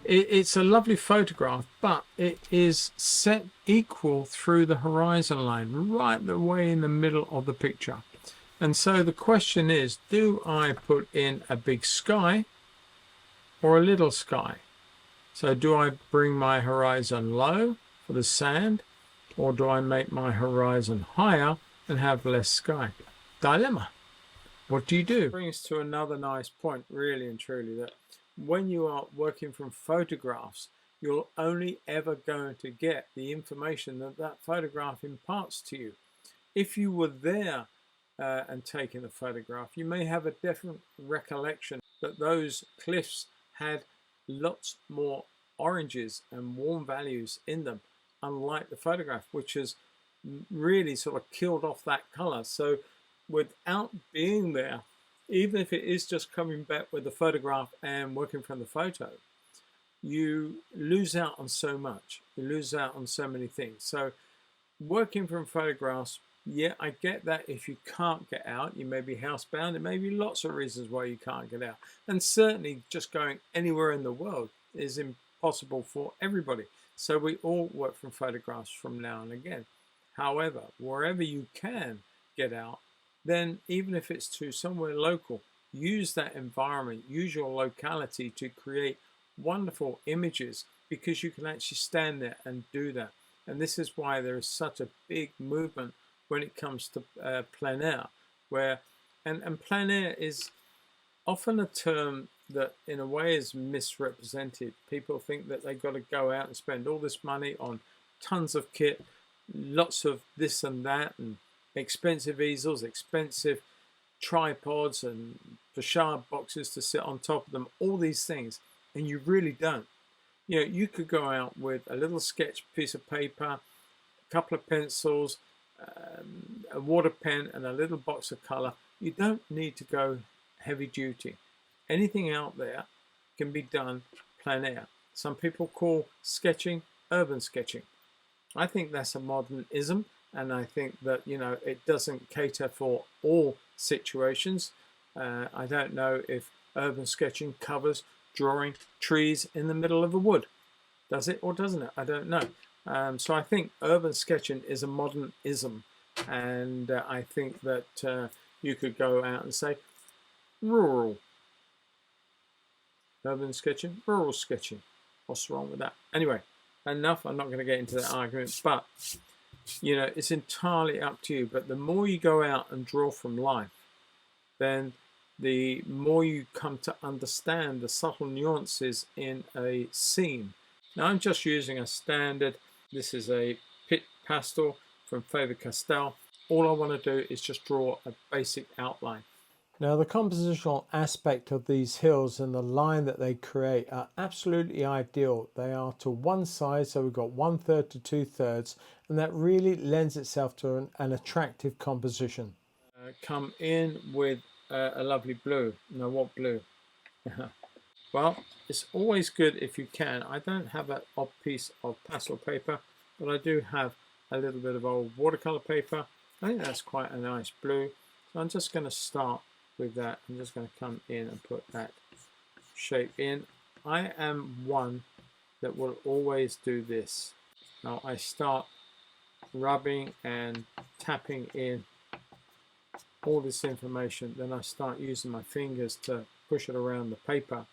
It's a lovely photograph, but it is set equal through the horizon line, right the way in the middle of the picture. And so the question is, do I put in a big sky or a little sky? So do I bring my horizon low for the sand, or do I make my horizon higher and have less sky? Dilemma. What do you do? Brings to another nice point, really and truly, that when you are working from photographs, you're only ever going to get the information that that photograph imparts to you. If you were there and taking the photograph, you may have a different recollection that those cliffs had lots more oranges and warm values in them, unlike the photograph, which has really sort of killed off that color. So without being there, even if it is just coming back with the photograph and working from the photo, you lose out on so much. You lose out on so many things. So working from photographs, yeah, I get that. If you can't get out, you may be housebound. There may be lots of reasons why you can't get out. And certainly just going anywhere in the world is impossible for everybody. So we all work from photographs from now and again. However, wherever you can get out, then even if it's to somewhere local, use that environment, use your locality to create wonderful images, because you can actually stand there and do that. And this is why there is such a big movement when it comes to plein air, where and plein air is often a term that in a way is misrepresented. People think that they've got to go out and spend all this money on tons of kit, lots of this and that, and expensive easels, expensive tripods, and facade boxes to sit on top of them, all these things, and you really don't. You know, you could go out with a little sketch piece of paper, a couple of pencils, a water pen, and a little box of color. You don't need to go heavy duty. Anything out there can be done plein air. Some people call sketching urban sketching. I think that's a modernism, and I think that, you know, it doesn't cater for all situations. I don't know if urban sketching covers drawing trees in the middle of a wood. Does it or doesn't it? I don't know. So I think urban sketching is a modernism, and I think that you could go out and say rural urban sketching, rural sketching. What's wrong with that? Anyway, enough. I'm not going to get into that argument, but you know, it's entirely up to you. But the more you go out and draw from life, then the more you come to understand the subtle nuances in a scene. Now I'm just using a standard, this is a pit pastel from Faber-Castell. All I want to do is just draw a basic outline. Now the compositional aspect of these hills and the line that they create are absolutely ideal. They are to one side, so we've got 1/3 to 2/3, and that really lends itself to an attractive composition. Come in with a lovely blue. Now what blue? Well, it's always good if you can. I don't have a piece of pastel paper, but I do have a little bit of old watercolor paper. I think that's quite a nice blue. So I'm just going to start with that. I'm just going to come in and put that shape in. I am one that will always do this. Now I start rubbing and tapping in all this information, then I start using my fingers to push it around the paper,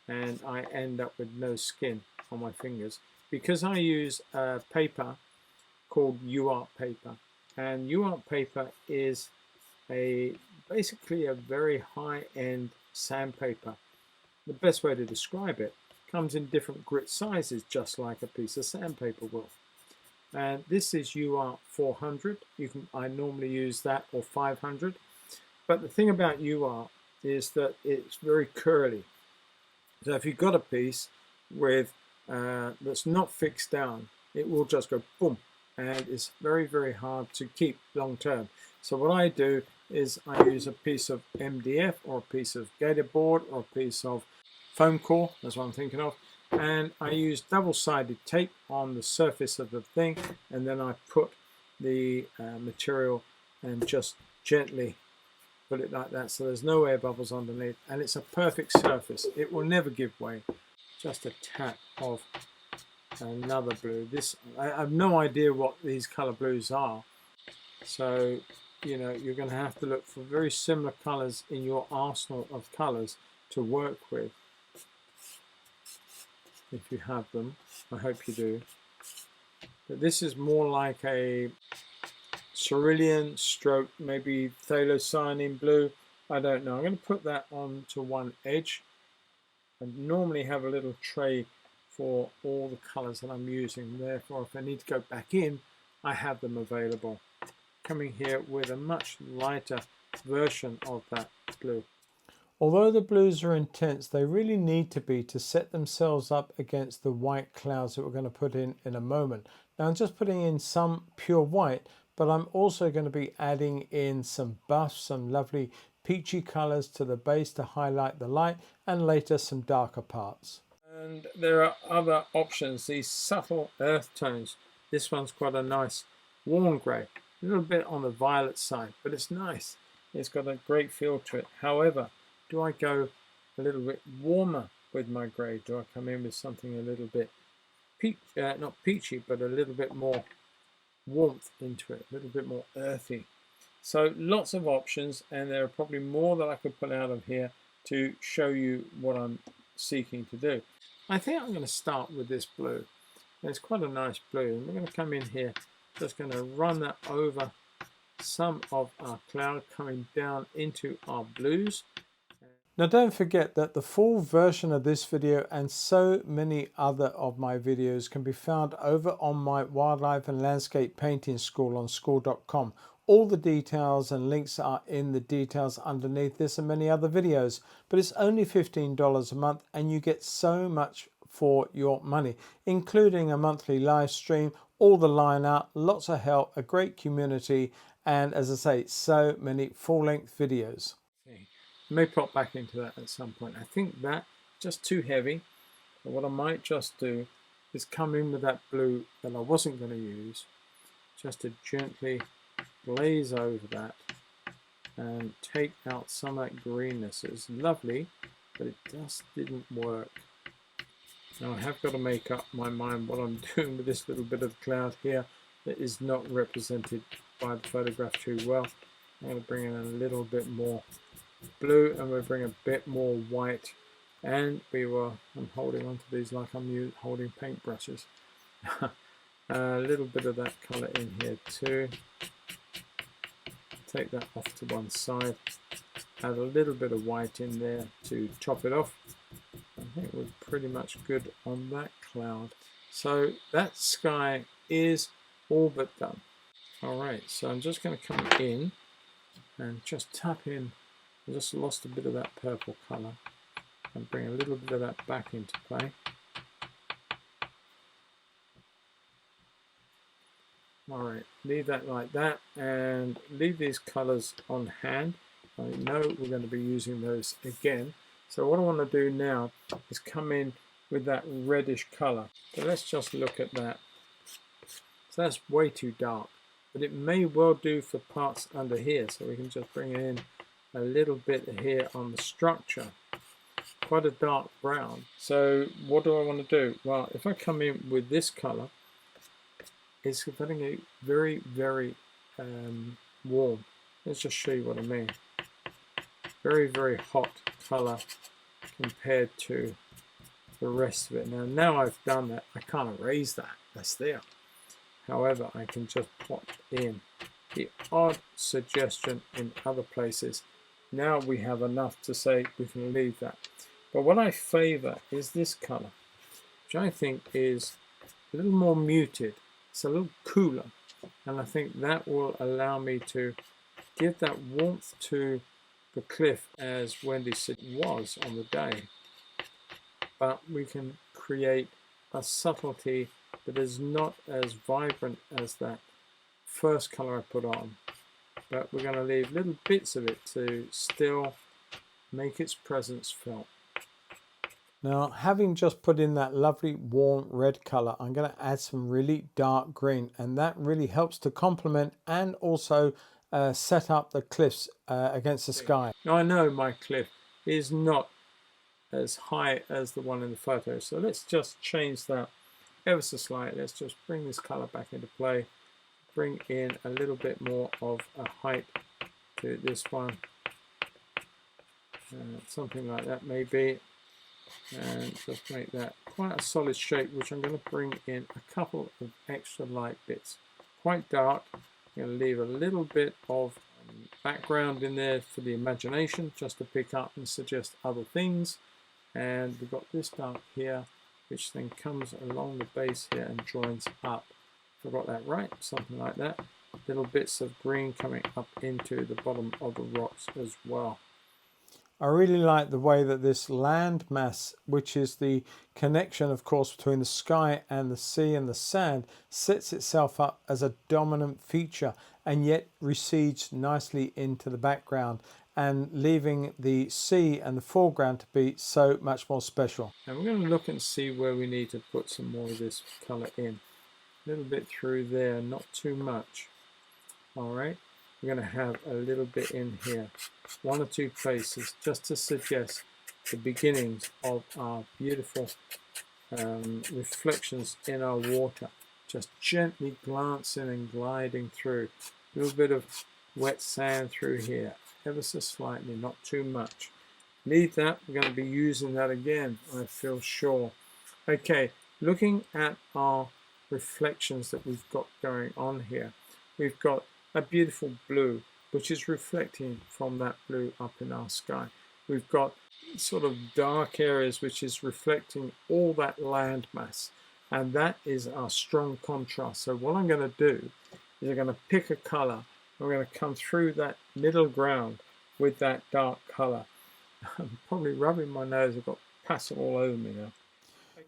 and I end up with no skin on my fingers because I use a paper called UArt paper, and UArt paper is basically a very high-end sandpaper. The best way to describe it, comes in different grit sizes, just like a piece of sandpaper will. And this is UArt 400. I normally use that, or 500. But the thing about UArt is that it's very curly. So if you've got a piece with that's not fixed down, it will just go boom, and it's very, very hard to keep long term. So what I do is I use a piece of MDF or a piece of gator board or a piece of foam core, that's what I'm thinking of, and I use double-sided tape on the surface of the thing, and then I put the material and just gently put it like that, so there's no air bubbles underneath, and it's a perfect surface. It will never give way. just a tap of another blue. This, I have no idea what these color blues are, so you know you're going to have to look for very similar colors in your arsenal of colors to work with, if you have them. I hope you do. But this is more like a cerulean stroke, maybe phthalocyanine blue. I don't know. I'm going to put that onto one edge. I normally have a little tray for all the colors that I'm using. Therefore, if I need to go back in, I have them available. Coming here with a much lighter version of that blue. Although the blues are intense, they really need to be to set themselves up against the white clouds that we're going to put in a moment. Now I'm just putting in some pure white, but I'm also going to be adding in some buffs, some lovely peachy colors to the base to highlight the light, and later some darker parts. And there are other options, these subtle earth tones. This one's quite a nice warm grey, a little bit on the violet side, but it's nice. It's got a great feel to it. However, do I go a little bit warmer with my grey? Do I come in with something a little bit not peachy, but a little bit more warmth into it, a little bit more earthy? So lots of options, and there are probably more that I could pull out of here to show you what I'm seeking to do. I think I'm going to start with this blue. It's quite a nice blue, and we're going to come in here, just going to run that over some of our cloud coming down into our blues. Now don't forget that the full version of this video and so many other of my videos can be found over on my Wildlife and Landscape Painting School on school.com. All the details and links are in the details underneath this and many other videos, but it's only $15 a month and you get so much for your money, including a monthly live stream, all the line art, lots of help, a great community, and as I say, so many full-length videos. I may pop back into that at some point. I think that just too heavy. But what I might just do is come in with that blue that I wasn't going to use, just to gently glaze over that and take out some of that greenness. It's lovely, but it just didn't work. Now I have got to make up my mind what I'm doing with this little bit of cloud here that is not represented by the photograph too well. I'm going to bring in a little bit more blue, and we'll bring a bit more white, and I'm holding onto these like I'm holding paintbrushes. A little bit of that color in here too. Take that off to one side, add a little bit of white in there to top it off. I think we're pretty much good on that cloud. So that sky is all but done. Alright, so I'm just going to come in and just tap in. I just lost a bit of that purple colour and bring a little bit of that back into play. Alright, leave that like that and leave these colours on hand. I know we're going to be using those again. So what I want to do now is come in with that reddish colour. So let's just look at that. So that's way too dark, but it may well do for parts under here. So we can just bring it in a little bit here on the structure, quite a dark brown. So what do I want to do? Well, if I come in with this color, it's getting a very, very warm. Let's just show you what I mean. Very, very hot color compared to the rest of it. Now I've done that, I can't erase that. That's there. However, I can just pop in the odd suggestion in other places. Now we have enough to say we can leave that. But what I favor is this color, which I think is a little more muted. It's a little cooler, and I think that will allow me to give that warmth to the cliff as Wendy said was on the day. But we can create a subtlety that is not as vibrant as that first color I put on. But we're going to leave little bits of it to still make its presence felt. Now, having just put in that lovely warm red color, I'm going to add some really dark green, and that really helps to complement and also set up the cliffs against the sky. Now, I know my cliff is not as high as the one in the photo. So let's just change that ever so slightly. Let's just bring this color back into play, bring in a little bit more of a height to this one, something like that maybe, and just make that quite a solid shape, which I'm going to bring in a couple of extra light bits, quite dark. I'm going to leave a little bit of background in there for the imagination, just to pick up and suggest other things. And we've got this dark here, which then comes along the base here and joins up. If I got that right, something like that. Little bits of green coming up into the bottom of the rocks as well. I really like the way that this land mass, which is the connection, of course, between the sky and the sea and the sand, sets itself up as a dominant feature and yet recedes nicely into the background, and leaving the sea and the foreground to be so much more special. And we're going to look and see where we need to put some more of this colour in. A little bit through there, not too much. All right, we're going to have a little bit in here, one or two places, just to suggest the beginnings of our beautiful reflections in our water. Just gently glancing and gliding through. A little bit of wet sand through here, ever so slightly, not too much. Leave that, we're going to be using that again, I feel sure. Okay, looking at our reflections that we've got going on here, we've got a beautiful blue, which is reflecting from that blue up in our sky. We've got sort of dark areas, which is reflecting all that land mass, and that is our strong contrast. So what I'm going to do is I'm going to pick a color. I'm going to come through that middle ground with that dark color. I'm probably rubbing my nose. I've got pastel all over me now.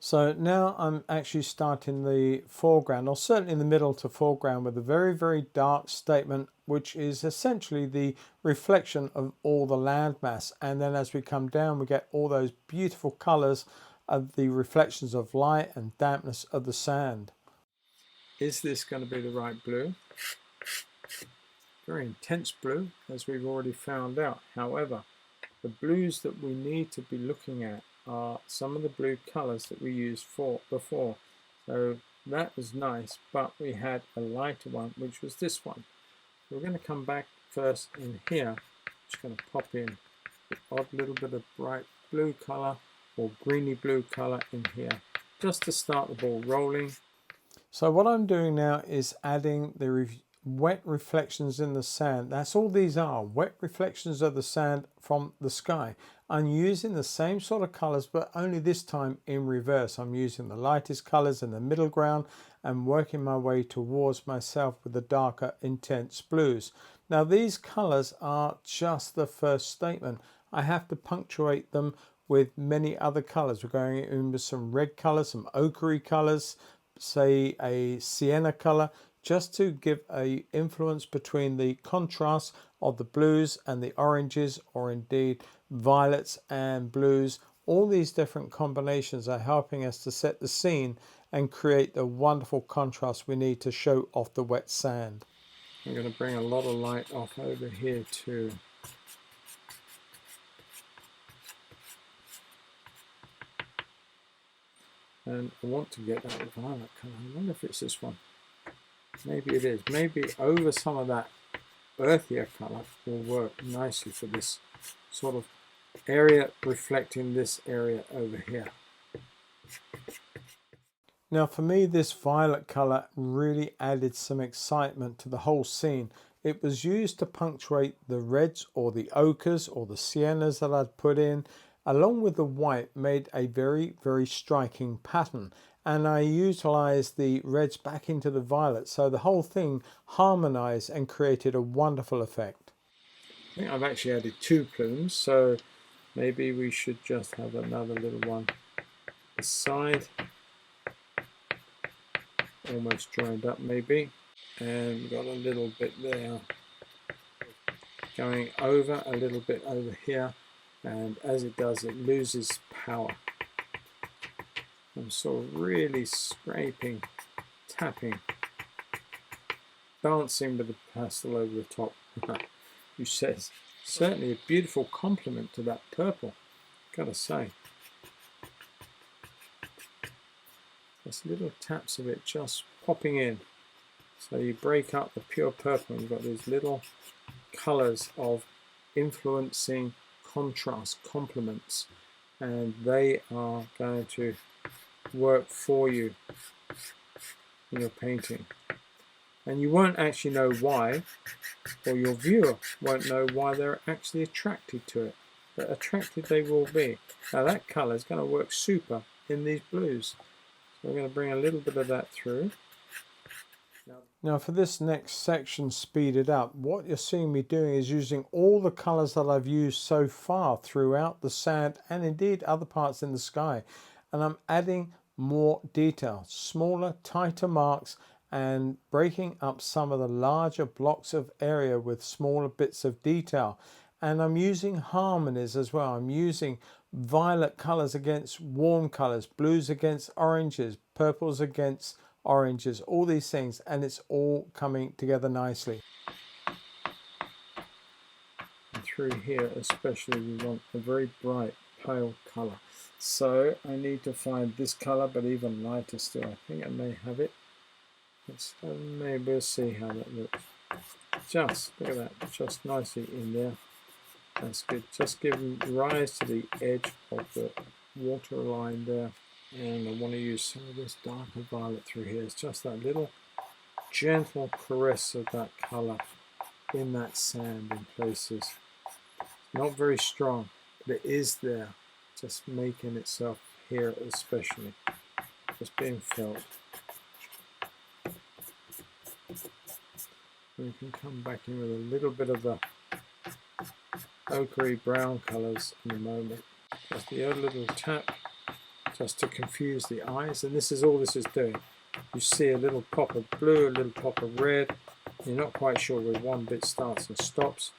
So now I'm actually starting the foreground, or certainly in the middle to foreground, with a very, very dark statement, which is essentially the reflection of all the landmass. And then as we come down, we get all those beautiful colors of the reflections of light and dampness of the sand. Is this going to be the right blue? Very intense blue, as we've already found out. However, the blues that we need to be looking at are some of the blue colors that we used before. So that was nice, but we had a lighter one, which was this one. We're going to come back first in here. Just going to pop in the odd little bit of bright blue color or greeny blue color in here, just to start the ball rolling. So what I'm doing now is adding the wet reflections in the sand. That's all these are, wet reflections of the sand from the sky. I'm using the same sort of colors, but only this time in reverse. I'm using the lightest colors in the middle ground and working my way towards myself with the darker intense blues. Now these colors are just the first statement. I have to punctuate them with many other colors. We're going in with some red colors, some ochre colors, say a sienna color, just to give a influence between the contrast of the blues and the oranges, or indeed violets and blues. All these different combinations are helping us to set the scene and create the wonderful contrast we need to show off the wet sand. I'm going to bring a lot of light off over here too. And I want to get that violet colour. I wonder if it's this one. Maybe it is. Maybe over some of that earthier colour will work nicely for this sort of area reflecting this area over here. Now for me, this violet colour really added some excitement to the whole scene. It was used to punctuate the reds or the ochres or the siennas that I'd put in, along with the white, made a very, very striking pattern. And I utilized the reds back into the violet, so the whole thing harmonized and created a wonderful effect. I think I've actually added 2 plumes, so maybe we should just have another little one aside, almost joined up maybe, and we've got a little bit there going over, a little bit over here, and as it does, it loses power. I'm sort of really scraping, tapping, dancing with the pastel over the top, which says certainly a beautiful compliment to that purple, gotta say. Just little taps of it just popping in. So you break up the pure purple and you've got these little colours of influencing contrast, complements, and they are going to work for you in your painting. And you won't actually know why, or your viewer won't know why they're actually attracted to it, but attracted they will be. Now that colour is going to work super in these blues. So we're going to bring a little bit of that through. Now for this next section speeded up, what you're seeing me doing is using all the colours that I've used so far throughout the sand and indeed other parts in the sky. And I'm adding more detail, smaller, tighter marks, and breaking up some of the larger blocks of area with smaller bits of detail. And I'm using harmonies as well. I'm using violet colours against warm colours, blues against oranges, purples against oranges, all these things, and it's all coming together nicely. And through here especially we want a very bright pale colour. So I need to find this colour, but even lighter still. I think I may have it. Maybe we'll see how that looks. Just look at that, just nicely in there. That's good. Just giving rise to the edge of the water line there. And I want to use some of this darker violet through here. It's just that little gentle caress of that colour in that sand in places. Not very strong, but it is there, just making itself here especially, just being felt. And you can come back in with a little bit of the ochre brown colours in a moment. Just the other little tap, just to confuse the eyes, and this is all this is doing. You see a little pop of blue, a little pop of red. You're not quite sure where one bit starts and stops,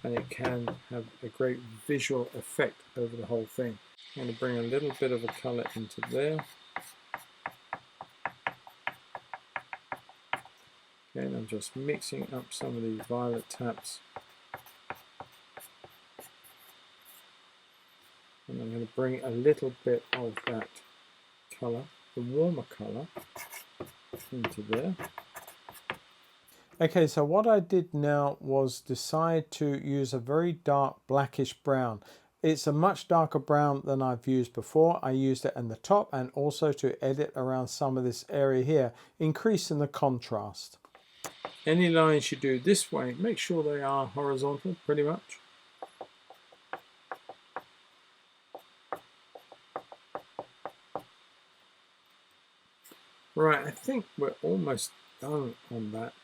and it can have a great visual effect over the whole thing. I'm going to bring a little bit of a colour into there. Okay, and I'm just mixing up some of these violet taps. And I'm going to bring a little bit of that colour, the warmer colour, into there. Okay, so what I did now was decide to use a very dark blackish brown. It's a much darker brown than I've used before. I used it in the top and also to edit around some of this area here, increasing the contrast. Any lines you do this way, make sure they are horizontal pretty much. Right, I think we're almost done on that.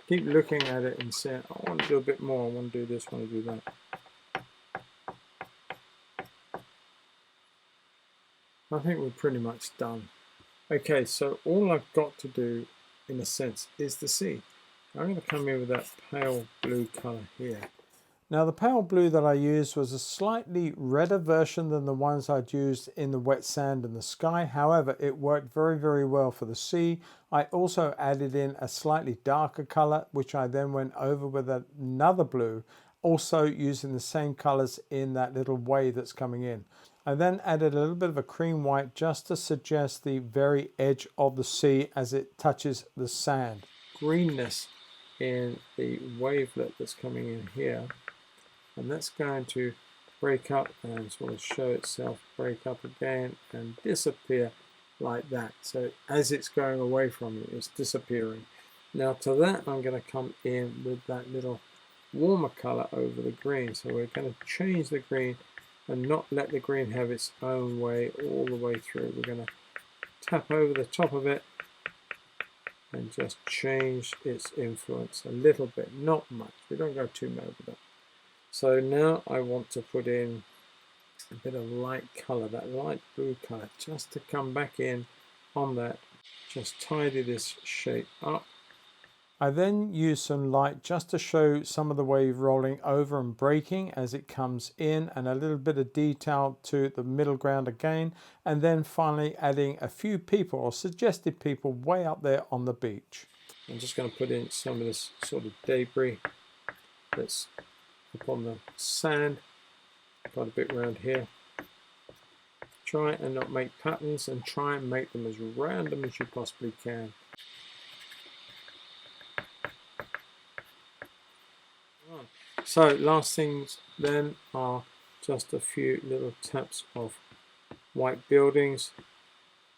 Keep looking at it and saying, I want to do a bit more, I want to do this, I want to do that. I think we're pretty much done. Okay, so all I've got to do, in a sense, is the sea. I'm going to come in with that pale blue colour here. Now the pale blue that I used was a slightly redder version than the ones I'd used in the wet sand and the sky. However, it worked very, very well for the sea. I also added in a slightly darker colour, which I then went over with another blue, also using the same colours in that little wave that's coming in. I then added a little bit of a cream white just to suggest the very edge of the sea as it touches the sand. Greenness in the wavelet that's coming in here. And that's going to break up and sort of show itself, break up again and disappear like that. So as it's going away from you, it's disappearing. Now to that I'm going to come in with that little warmer colour over the green. So we're going to change the green and not let the green have its own way all the way through. We're going to tap over the top of it and just change its influence a little bit, not much. We don't go too much over that. So now I want to put in a bit of light colour, that light blue colour, just to come back in on that, just tidy this shape up. I then use some light just to show some of the wave rolling over and breaking as it comes in, and a little bit of detail to the middle ground again, and then finally adding a few people or suggested people way up there on the beach. I'm just going to put in some of this sort of debris that's upon the sand, quite a bit around here. Try and not make patterns, and try and make them as random as you possibly can. So last things then are just a few little taps of white buildings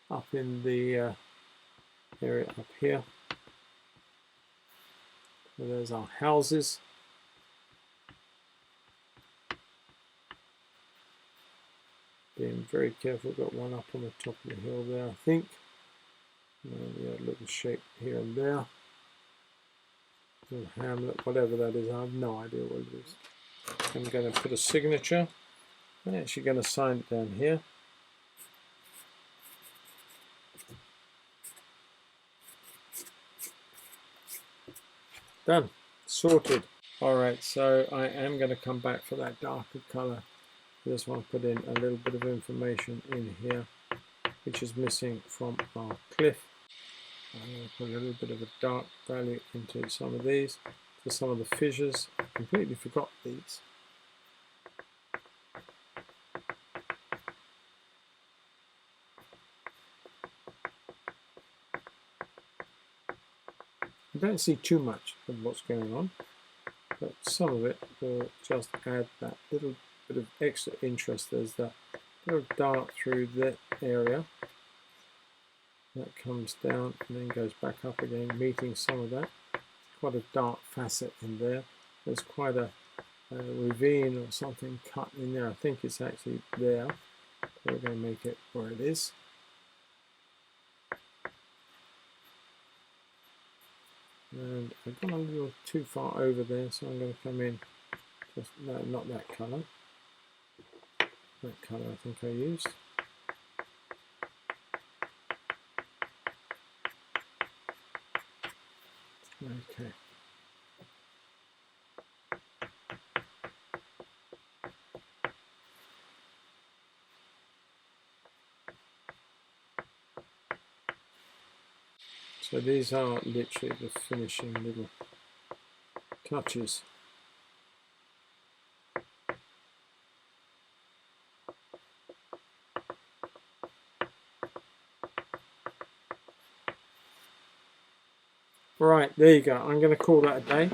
up in the area up here. So there's our houses. Being very careful, got one up on the top of the hill there, I think. Yeah, a little shape here and there. Little hamlet, whatever that is, I have no idea what it is. I'm going to put a signature. I'm actually going to sign it down here. Done. Sorted. Alright, so I am going to come back for that darker colour. I just want to put in a little bit of information in here, which is missing from our cliff. I'm going to put a little bit of a dark value into some of these, for some of the fissures. I completely forgot these. I don't see too much of what's going on, but some of it will just add that little bit of extra interest. There's that little dark through that area that comes down and then goes back up again, meeting some of that. Quite a dark facet in there. There's quite a ravine or something cut in there. I think it's actually there. We're going to make it where it is. And I've gone a little too far over there, so I'm going to come in, just no, not that colour. That colour I think I used. Okay. So these are literally the finishing little touches. Right, there you go. I'm going to call that a day.